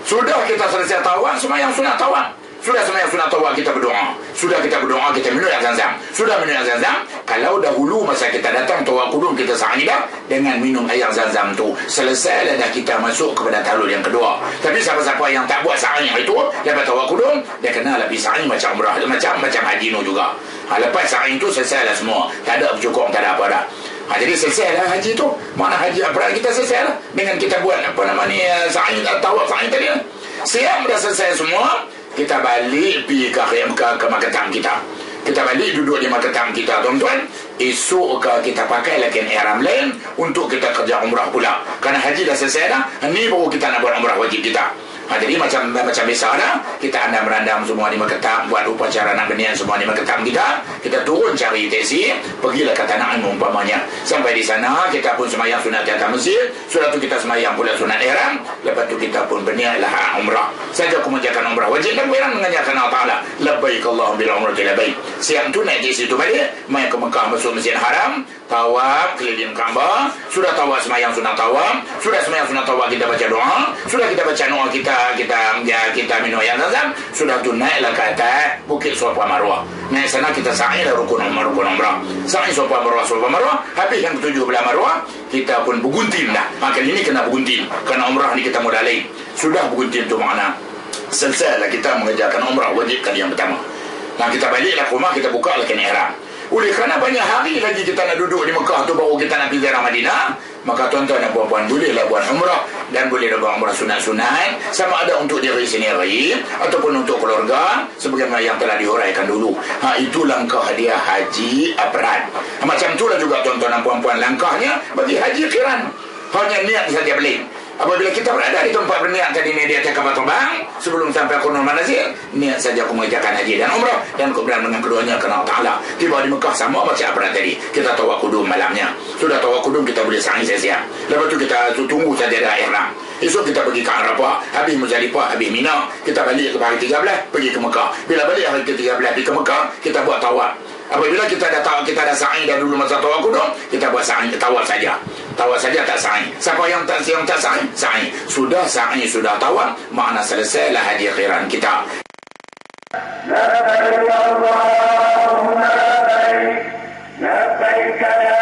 Sudah kita selesai tawaf, semayang sunat tawaf. Sudah semayang sunat tawaf, kita berdoa. Sudah kita berdoa, kita minum air zam-zam. Sudah minum air zam-zam, kalau dahulu masa kita datang tawaf kudum, kita sa'i dah dengan minum air zam-zam tu. Selesai dah kita masuk kepada tahlul yang kedua. Tapi siapa-siapa yang tak buat sa'i itu, lepas tawaf kudum, dia kena lebih sa'i macam umrah, macam haji nu juga. Lepas sa'i itu selesai lah semua. Tak ada bercukup, tak ada apa dah. Jadi selesailah haji tu. Mana haji Afrad kita selesailah dengan kita buat sa'i tawaf sa'i tadi. Siap dah selesai semua, kita balik pergi ke Makkatam kita. Kita balik duduk di Makkatam kita, tuan-tuan. Esok kita pakai lakin ihram lain untuk kita kerja umrah pula. Kerana haji dah selesai dah, ni baru kita nak buat umrah wajib kita. Jadi macam biasa dah, kita andam-randam semua di Makkatam, buat upacara nak benian semua di Makkatam kita. Kita turun cari taksi, pergilah ke Tanah Ain umpamanya. Sampai di sana kita pun semayang sunat di atas masjid. Sudah tu kita semayang pula sunat ihram. Lepas tu kita pun berniatlah umrah. Saja aku menjalankan umrah wajib dan berang mengajarkan Allah Ta'ala. Labbaik Allahumma bil umrati labbaik. Siang tu naik di situ balik, mai ke Mekah masuk Masjid Haram, tawaf keliling Kaabah. Sudah tawaf semayang sunat tawaf. Sudah semayang sunat tawaf kita baca doa. Sudah kita baca doa kita minum air Zam-Zam. Sudah tu naiklah ke atas Bukit Safa Marwah. Naik sana kita sa'i lah rukun umrah. Sa'i Safa Marwah. Habis yang ketujuh belah Marwah, kita pun bergunting dah. Kali ini kena bergunting. Kerana umrah ni kita modal lain. Sudah bergunting tu makna selesailah kita mengerjakan umrah wajib kali yang pertama. Nah, kita baliklah ke rumah, kita buka lah kena ihram. Oleh kerana banyak hari lagi kita nak duduk di Mekah tu baru kita nak pergi ziarah Madinah, maka tuan-tuan dan puan-puan bolehlah buat umrah dan bolehlah buat umrah sunat-sunat, sama ada untuk diri sendiri ataupun untuk keluarga sebagaimana yang telah dihuraikan dulu. Itu langkah dia haji Afrad. Macam itulah juga tuan-tuan dan puan-puan langkahnya bagi haji qiran. Hanya niat saja boleh. Apabila kita berada di tempat berniat tadi ni di atas kapal terbang, sebelum sampai ke manazil, niat saja aku mengerjakan haji dan umrah dan kemudian dengan keduanya kerana Allah Ta'ala. Tiba di Mekah sama macam apa tadi. Kita tawaf kudum malamnya. Sudah tawaf kudum kita boleh sa'i siang. Lepas tu kita tunggu saja dah ihram. Esok kita pergi ke Arafah, habis Muzdalifah, habis Mina, kita balik ke hari 13 pergi ke Mekah. Bila balik hari ke-13 pergi ke Mekah, kita buat tawaf. Apabila kita dah sa'i dah dulu masa tawaf kudum, kita buat sa'i tawaf saja. Tawaf saja tak sa'i. Siapa yang tak sa'i? Sa'i. Sudah sa'i, sudah tawaf, makna selesailah haji qiran kita. La ilaha illallah, la ilaha illallah.